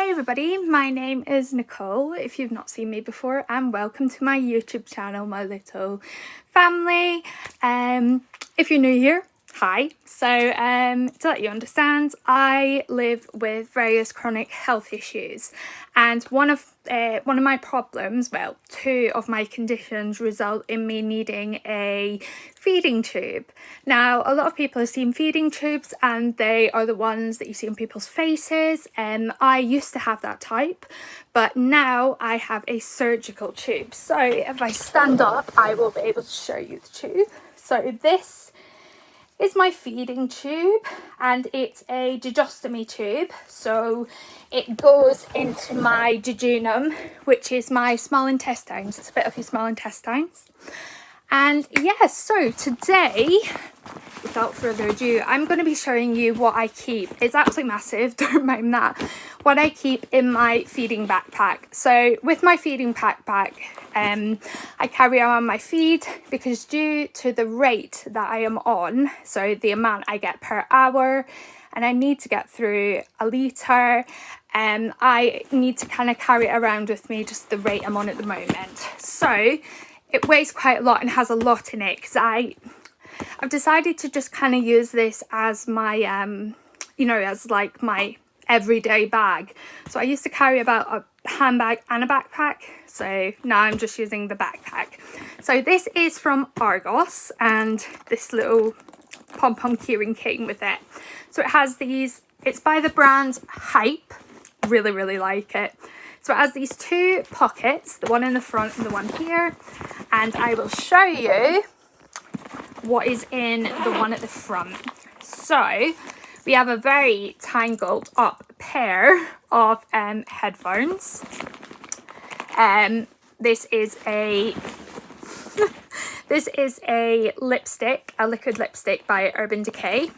Hi everybody, my name is Nicole, if you've not seen me before, and welcome to my YouTube channel, my little family. If you're new here, hi. So to let you understand, I live with various chronic health issues, and one of my problems, well, two of my conditions result in me needing a feeding tube. Now, a lot of people have seen feeding tubes and they are the ones that you see on people's faces. I used to have that type, but now I have a surgical tube. So if I stand up, I will be able to show you the tube. So this is my feeding tube, and it's a jejustomy tube, so it goes into my jejunum, which is my small intestines. It's a bit of your small intestines. And yes, so today, without further ado, I'm going to be showing you what I keep. It's absolutely massive, don't mind that. What I keep in my feeding backpack. So with my feeding backpack, I carry on my feed because due to the rate that I am on, so the amount I get per hour, and I need to get through a litre, I need to kind of carry it around with me, just the rate I'm on at the moment. So it weighs quite a lot and has a lot in it because I've decided to just kind of use this as my, as like my everyday bag. So I used to carry about a handbag and a backpack. So now I'm just using the backpack. So this is from Argos, and this little pom-pom keyring came with it. So it has these, it's by the brand Hype. Really, really like it. So it has these two pockets, the one in the front and the one here. And I will show you what is in the one at the front. So we have a very tangled up pair of headphones. This is a lipstick, a liquid lipstick by Urban Decay.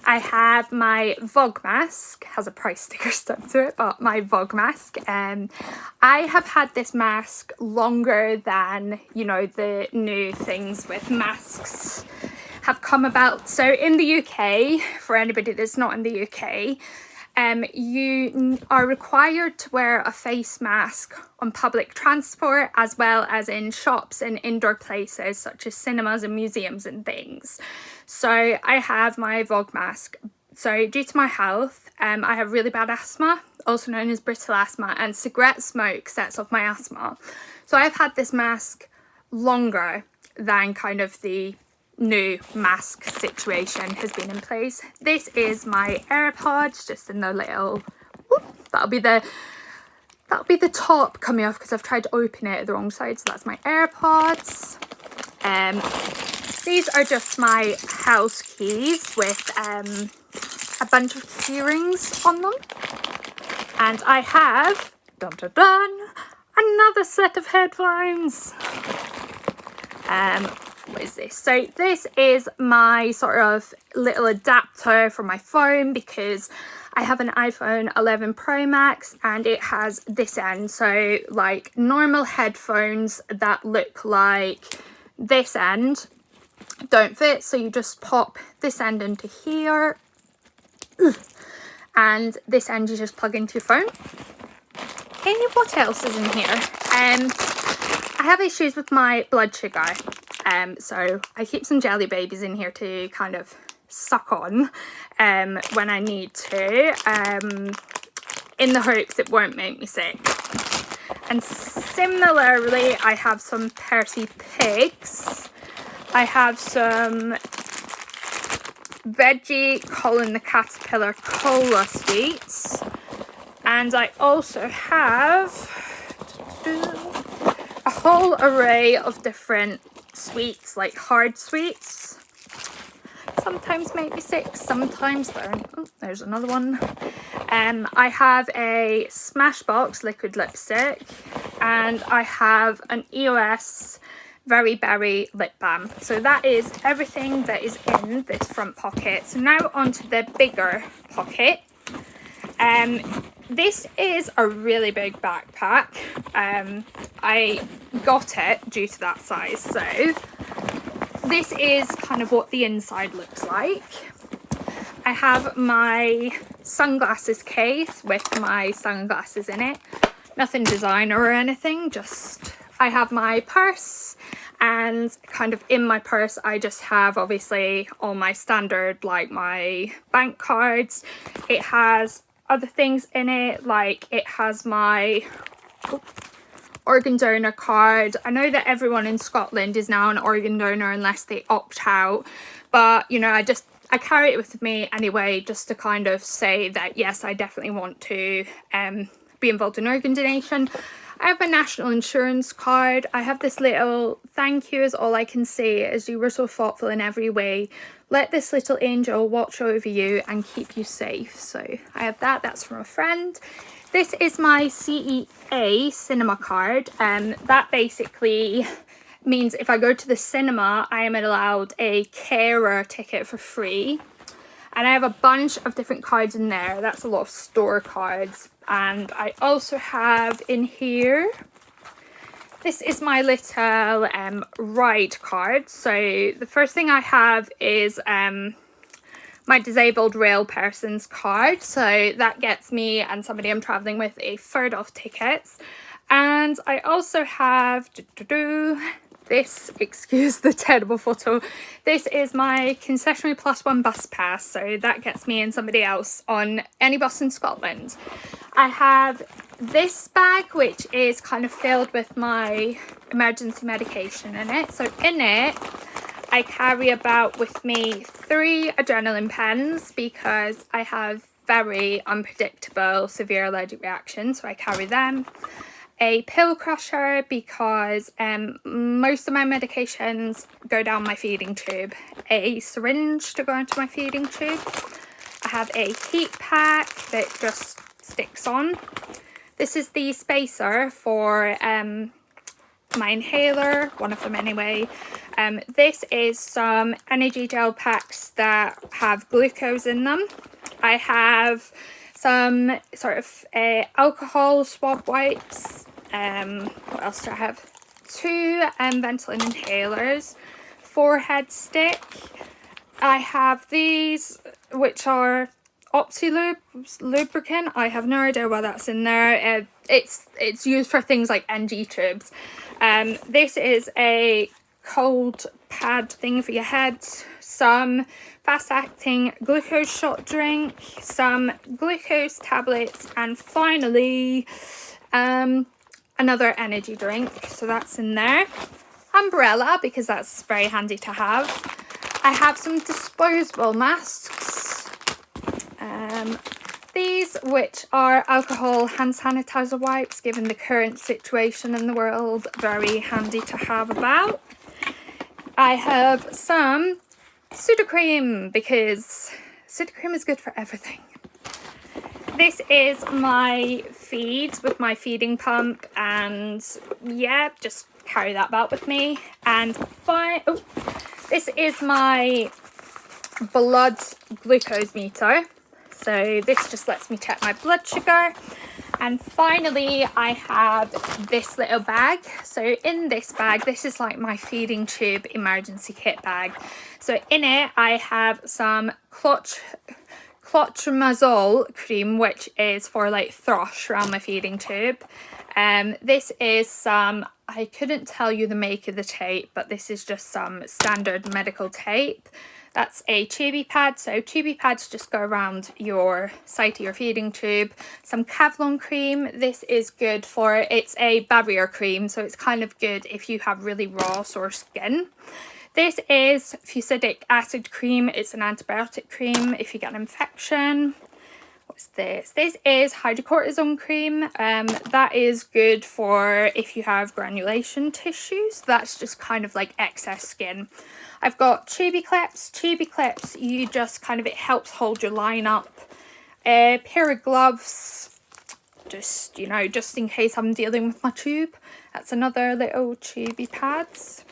I have my Vogue mask, has a price sticker stuck to it, but my Vogue mask. I have had this mask longer than, the new things with masks have come about. So in the UK, for anybody that's not in the UK, you are required to wear a face mask on public transport, as well as in shops and indoor places such as cinemas and museums and things. So I have my Vogue mask. So due to my health, I have really bad asthma, also known as brittle asthma, and cigarette smoke sets off my asthma. So I've had this mask longer than kind of the new mask situation has been in place. This is my AirPods, just in the little, that'll be the top coming off because I've tried to open it at the wrong side. So that's my AirPods. These are just my house keys with a bunch of key rings on them. And I have, dun dun dun, another set of headphones. What is this? So this is my sort of little adapter for my phone, because I have an iPhone 11 Pro Max and it has this end. So like normal headphones that look like this end don't fit, so you just pop this end into here and this end you just plug into your phone. Hey, what else is in here? I have issues with my blood sugar, so I keep some jelly babies in here to kind of suck on when I need to, in the hopes it won't make me sick. And similarly, I have some Percy Pigs. I have some veggie Colin the Caterpillar cola sweets, and I also have a whole array of different sweets, like hard sweets. Sometimes make me sick, sometimes don't. Oh, there's another one. I have a Smashbox liquid lipstick, and I have an EOS Very Berry lip balm. So that is everything that is in this front pocket. So now onto the bigger pocket. This is a really big backpack. I got it due to that size. So this is kind of what the inside looks like. I have my sunglasses case with my sunglasses in it. Nothing designer or anything, just I have my purse, and kind of in my purse I just have obviously all my standard, like my bank cards. It has other things in it, like it has my organ donor card. I know that everyone in Scotland is now an organ donor unless they opt out, but you know, I carry it with me anyway, just to kind of say that yes, I definitely want to be involved in organ donation. I have a national insurance card. I have this little thank you is all I can say, as you were so thoughtful in every way. Let this little angel watch over you and keep you safe. So I have that. That's from a friend. This is my CEA cinema card. That basically means if I go to the cinema, I am allowed a carer ticket for free. And I have a bunch of different cards in there. That's a lot of store cards. And I also have in here, this is my little ride card. So the first thing I have is my disabled rail person's card. So that gets me and somebody I'm traveling with a third off tickets. And I also have this, excuse the terrible photo, this is my concessionary +1 bus pass, so that gets me and somebody else on any bus in Scotland. I have this bag which is kind of filled with my emergency medication in it. So in it I carry about with me 3 adrenaline pens because I have very unpredictable severe allergic reactions, so I carry them. A pill crusher because most of my medications go down my feeding tube. A syringe to go into my feeding tube. I have a heat pack that just sticks on. This is the spacer for my inhaler, one of them anyway. This is some energy gel packs that have glucose in them. I have some sort of alcohol swab wipes. What else do I have? 2 Ventolin inhalers, forehead stick. I have these which are Optilube lubricant. I have no idea why that's in there. It's used for things like NG tubes. This is a cold pad thing for your head, some fast acting glucose shot drink, some glucose tablets, and finally another energy drink, so that's in there. Umbrella, because that's very handy to have. I have some disposable masks, these which are alcohol hand sanitizer wipes, given the current situation in the world, very handy to have about. I have some Sudocrem because Sudocrem is good for everything. This is my feed with my feeding pump, and yeah, just carry that about with me. And this is my blood glucose meter. So this just lets me check my blood sugar. And finally, I have this little bag. So in this bag, this is like my feeding tube emergency kit bag. So in it, I have some clotrimazole cream, which is for like thrush around my feeding tube. This is some, I couldn't tell you the make of the tape, but this is just some standard medical tape. That's a tubey pad, so tubey pads just go around your side of your feeding tube. Some Kevlon cream, this is good for, it's a barrier cream, so it's kind of good if you have really raw, sore skin. This is fusidic acid cream, it's an antibiotic cream if you get an infection. What's this? This is hydrocortisone cream. That is good for if you have granulation tissues. That's just kind of like excess skin. I've got tubey clips. Tubey clips, you just kind of, it helps hold your line up. A pair of gloves, just, you know, just in case I'm dealing with my tube. That's another little tubey pads.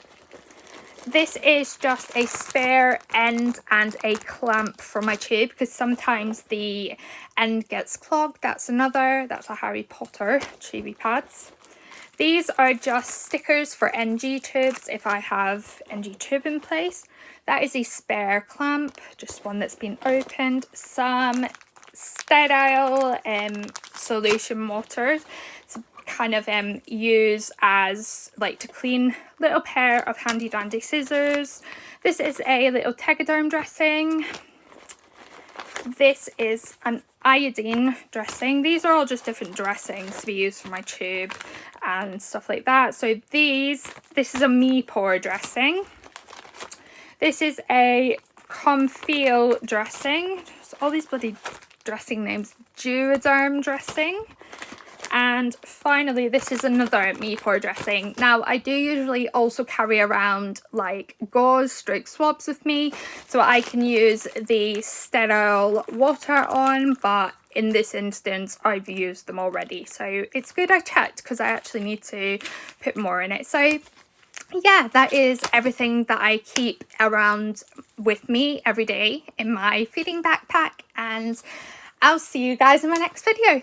This is just a spare end and a clamp for my tube because sometimes the end gets clogged. That's a Harry Potter tubey pads. These are just stickers for NG tubes if I have NG tube in place. That is a spare clamp, just one that's been opened. Some sterile solution water to kind of use as like to clean little pair of handy dandy scissors. This is a little Tegaderm dressing. This is an iodine dressing. These are all just different dressings to be used for my tube and stuff like that. So this is a me pour dressing. This is a Comfeel dressing. Just all these bloody dressing names. Duoderm dressing. And finally, this is another me pour dressing. Now, I do usually also carry around like gauze stroke swabs with me, so I can use the sterile water on, but in this instance, I've used them already. So it's good I checked because I actually need to put more in it. So yeah, that is everything that I keep around with me every day in my feeding backpack, and I'll see you guys in my next video.